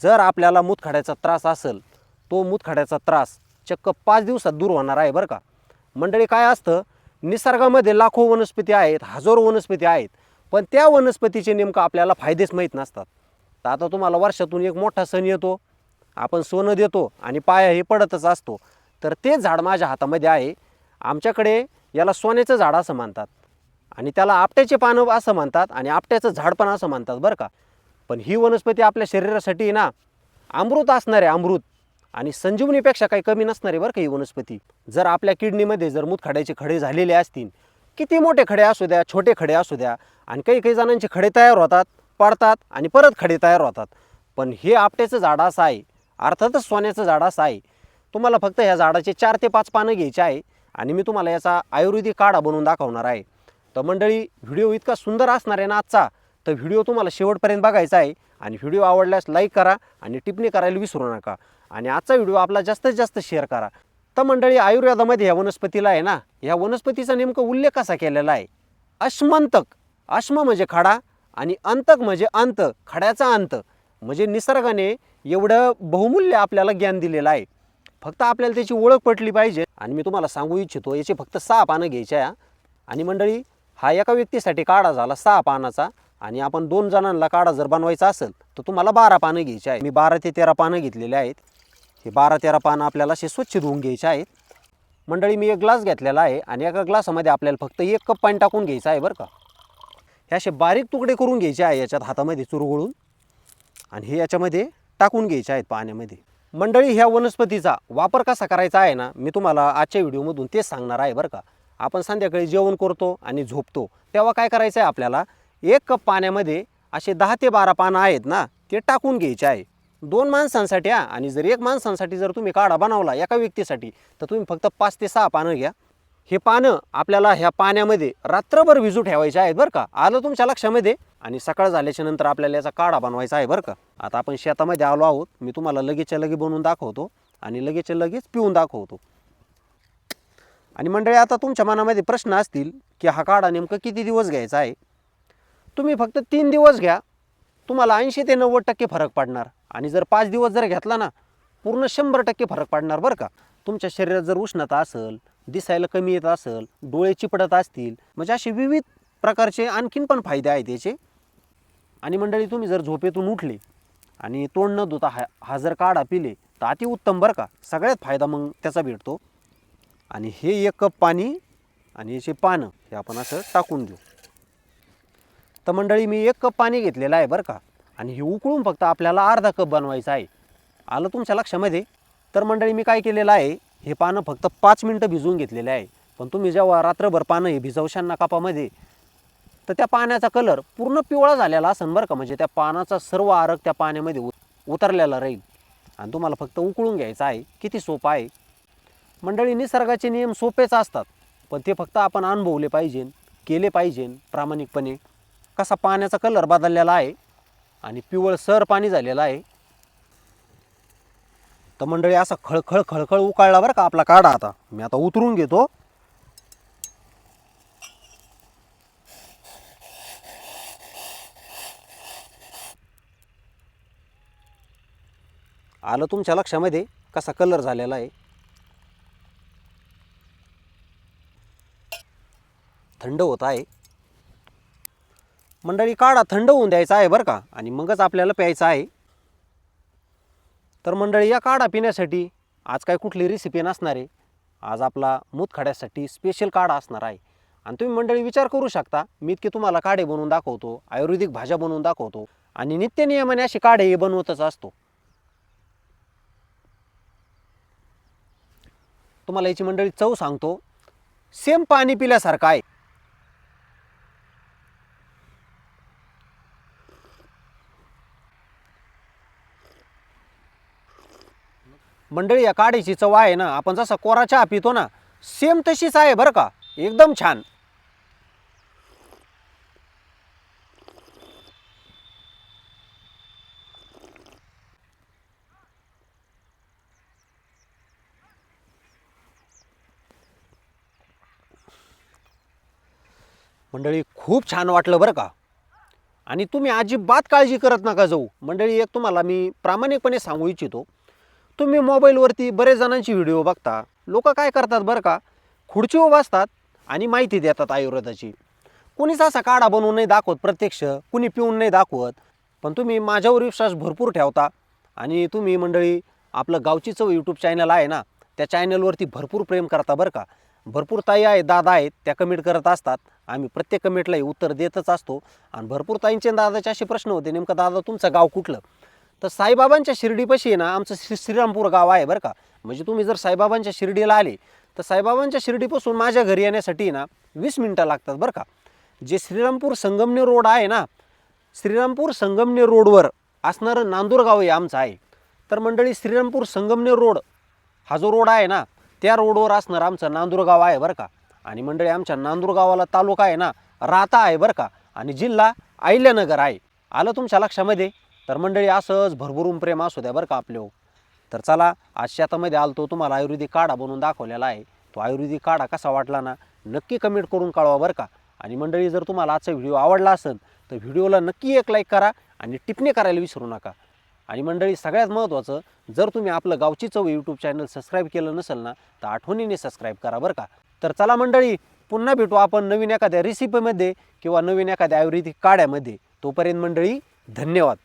जर आपल्याला मूतखड्याचा त्रास असेल, तो मूतखड्याचा त्रास चक्क 5 दिवसात दूर होणार आहे बरं का. मंडळी काय असतं, निसर्गामध्ये लाखो वनस्पती आहेत, हजारो वनस्पती आहेत, पण त्या वनस्पतीचे नेमकं आपल्याला फायदेच माहीत नसतात. तर आता तुम्हाला वर्षातून एक मोठा सण येतो, आपण सोनं देतो आणि पाया हे पडतच असतो. तर तेच झाड माझ्या हातामध्ये आहे. आमच्याकडे याला सोन्याचं झाड असं म्हणतात आणि त्याला आपट्याचे पानं असं म्हणतात आणि आपट्याचं झाड पण असं म्हणतात बरं का. पण ही वनस्पती आपल्या शरीरासाठी ना अमृत असणार आहे, अमृत. आणि संजीवनीपेक्षा काही कमी नसणार आहे बरं का ही वनस्पती. जर आपल्या किडनीमध्ये जर मूतखड्याचे खडे झालेले असतील, किती मोठे खडे असू द्या, छोटे खडे असू द्या, आणि काही काही जणांचे खडे तयार होतात, पडतात आणि परत खडे तयार होतात. पण हे आपट्याचं झाड असं आहे, अर्थातच सोन्याचं झाड असं आहे. तुम्हाला फक्त ह्या झाडाचे 4 ते 5 पानं घ्यायचे आहे आणि मी तुम्हाला याचा आयुर्वेदिक काढा बनवून दाखवणार आहे. तर मंडळी, व्हिडिओ इतका सुंदर असणार आहे ना आजचा, तर व्हिडिओ तुम्हाला शेवटपर्यंत बघायचा आहे. आणि व्हिडिओ आवडल्यास लाईक करा आणि टिप्पणी करायला विसरू नका. आणि आजचा व्हिडिओ आपला जास्तीत जास्त शेअर करा. तर मंडळी, आयुर्वेदामध्ये ह्या वनस्पतीला आहे ना, ह्या वनस्पतीचा नेमका उल्लेख कसा केलेला आहे, अश्मंतक. अश्म म्हणजे खडा आणि अंतक म्हणजे अंत, खड्याचा अंत. म्हणजे निसर्गाने एवढं बहुमूल्य आपल्याला ज्ञान दिलेलं आहे. फक्त आपल्याला त्याची ओळख पटली पाहिजे. आणि मी तुम्हाला सांगू इच्छितो, याचे फक्त 6 पानं घ्यायचे आहे. आणि मंडळी, हा एका व्यक्तीसाठी काढा झाला 6 पानाचा. आणि आपण 2 जणांना काढा जर बनवायचा असेल तर तुम्हाला 12 पानं घ्यायची आहे. मी 12 ते 13 पानं घेतलेले आहेत. हे 12-13 पानं आपल्याला असे स्वच्छ धुवून घ्यायचे आहेत. मंडळी, मी एक ग्लास घेतलेला आहे आणि एका ग्लासामध्ये आपल्याला फक्त 1 कप पाणी टाकून घ्यायचं आहे बरं का. हे असे बारीक तुकडे करून घ्यायचे आहे याच्यात हातामध्ये चुरगळून, आणि हे याच्यामध्ये टाकून घ्यायचे आहेत पाण्यामध्ये. मंडळी, ह्या वनस्पतीचा वापर कसा करायचा आहे ना, मी तुम्हाला आजच्या व्हिडिओमधून तेच सांगणार आहे बरं का. आपण संध्याकाळी जेवण करतो आणि झोपतो तेव्हा काय करायचं आहे, आपल्याला 1 कप पाण्यामध्ये असे 10 ते 12 पानं आहेत ना, ते टाकून घ्यायचे आहे. 2 माणसांसाठी आणि जर 1 माणसांसाठी जर तुम्ही काढा बनवला एका व्यक्तीसाठी, तर तुम्ही फक्त 5 ते 6 पानं घ्या. हे पानं आपल्याला ह्या पाण्यामध्ये रात्रभर भिजू ठेवायचे आहेत बरं का. आलं तुमच्या लक्षामध्ये. आणि सकाळ झाल्याच्या नंतर आपल्याला याचा काढा बनवायचा आहे बरं का. आता आपण शेतामध्ये आलो आहोत, मी तुम्हाला लगेचच्या लगे बनवून दाखवतो आणि लगेचच्या लगेच पिऊन दाखवतो. आणि मंडळी, आता तुमच्या मनामध्ये प्रश्न असतील की हा काढा नेमकं किती दिवस घ्यायचा आहे. तुम्ही फक्त 3 दिवस घ्या, तुम्हाला 80 ते 90% फरक पडणार. आणि जर 5 दिवस जर घेतला ना, पूर्ण 100% फरक पडणार बरं का. तुमच्या शरीरात जर उष्णता असेल, दिसायला कमी येत असेल, डोळे चिपडत असतील, म्हणजे असे विविध प्रकारचे आणखीन पण फायदे आहेत याचे. आणि मंडळी, तुम्ही जर झोपेतून उठले आणि तोंड न धुता हा जर काढा पिले तर अतिउत्तम बरं का. सगळ्यात फायदा मग त्याचा भेटतो. आणि हे 1 कप पाणी आणि याचे पानं हे आपण असं टाकून देऊ. तर मंडळी, मी 1 कप पाणी घेतलेलं आहे बरं का. आणि हे उकळून फक्त आपल्याला अर्धा कप बनवायचं आहे. आलं तुमच्या लक्षामध्ये. तर मंडळी, मी काय केलेलं आहे, हे पानं फक्त 5 मिनटं भिजवून घेतलेले आहे. पण तुम्ही जेव्हा रात्रभर पानं हे भिजवशान ना कपामध्ये, तर त्या पाण्याचा कलर पूर्ण पिवळा झालेला असेल बरं का. म्हणजे त्या पानाचा सर्व आरग त्या पाण्यामध्ये उतरलेला राहील. आणि तुम्हाला फक्त उकळून घ्यायचं आहे. किती सोपं आहे मंडळी. निसर्गाचे नियम सोपेच असतात, पण ते फक्त आपण अनुभवले पाहिजे, केले पाहिजे प्रामाणिकपणे. कसा पाण्याचा कलर बदललेला आहे आणि पिवळसर पाणी झालेलं आहे. तर मंडळी, असा खळखळ खळखळ उकळला बरं का आपला काढा. आता मी उतरून घेतो. आलं तुमच्या लक्षामध्ये कसा कलर झालेला आहे. थंड होत आहे मंडळी. काढा थंड होऊन द्यायचा आहे बरं का, आणि मगच आपल्याला प्यायचा आहे. तर मंडळी, या काढा पिण्यासाठी आज काय कुठली रेसिपी नसणार आहे. आज आपला मूतखड्यासाठी स्पेशल काढा असणार आहे. आणि तुम्ही मंडळी विचार करू शकता, मी इतके तुम्हाला काढे बनवून दाखवतो, आयुर्वेदिक भाज्या बनवून दाखवतो आणि नित्यनियमाने असे काढे बनवतच असतो. तुम्हाला याची मंडळी चव सांगतो, सेम पाणी पिल्यासारखं आहे. मंडळी, या काढीची चव आहे ना, आपण जसा कोरा चहा पितो ना, सेम तशीच आहे बरं का. एकदम छान. मंडळी, खूप छान वाटलं बरं का. आणि तुम्ही अजिबात काळजी करत नका जाऊ मंडळी. एक तुम्हाला मी प्रामाणिकपणे सांगू इच्छितो, तुम्ही मोबाईलवरती बरेच जणांची व्हिडिओ बघता. लोक काय करतात बरं का, खुर्चीवर बसतात आणि माहिती देतात आयुर्वेदाची. कुणीच असा काढा बनवून नाही दाखवत प्रत्यक्ष, कुणी पिऊन नाही दाखवत. पण तुम्ही माझ्यावर विश्वास भरपूर ठेवता आणि तुम्ही मंडळी आपलं गावची चव यूट्यूब चॅनल आहे ना, त्या चॅनलवरती भरपूर प्रेम करता बरं का. भरपूर ताई आहेत, दादा आहेत, त्या कमेंट करत असतात. आम्ही प्रत्येक कमेंटलाही उत्तर देतच असतो. आणि भरपूर ताईंचे दादाचे असे प्रश्न होते, नेमकं दादा तुमचं गाव कुठलं. तर साईबाबांच्या शिर्डीपाशी आहे ना आमचं श्रीरामपूर गाव आहे बरं का. म्हणजे तुम्ही जर साईबाबांच्या शिर्डीला आले तर साईबाबांच्या शिर्डीपासून माझ्या घरी येण्यासाठी ना 20 मिनटं लागतात बरं का. जे श्रीरामपूर संगमनेर रोड आहे ना, श्रीरामपूर संगमनेर रोडवर असणारं नांदूर गाव आहे आमचं आहे. तर मंडळी श्रीरामपूर संगमनेर रोड हा जो रोड आहे ना, त्या रोडवर असणारं आमचं नांदूर गाव आहे बरं का. आणि मंडळी आमच्या नांदूर गावाला तालुका आहे ना राहता आहे बरं का, आणि जिल्हा अहिल्यानगर आहे. आलं तुमच्या लक्षामध्ये. तर मंडळी असंच भरभरून प्रेम असू द्या बरं का आपलं. तर चला, आज शेतामध्ये आलतो, तुम्हाला आयुर्वेदिक काढा बनवून दाखवलेला आहे. तो आयुर्वेदिक काढा कसा वाटला ना नक्की कमेंट करून कळवा बरं का. आणि मंडळी जर तुम्हाला आजचा व्हिडिओ आवडला असेल तर व्हिडिओला नक्की एक लाईक करा आणि टिप्पणी करायला विसरू नका. आणि मंडळी सगळ्यात महत्त्वाचं, जर तुम्ही आपलं गावची चव यूट्यूब चॅनल सबस्क्राईब केलं नसेल ना तर आठवणीने सबस्क्राईब करा बरं का. तर चला मंडळी, पुन्हा भेटू आपण नवीन एखाद्या रेसिपीमध्ये किंवा नवीन एखाद्या आयुर्वेदिक काढ्यामध्ये. तोपर्यंत मंडळी धन्यवाद.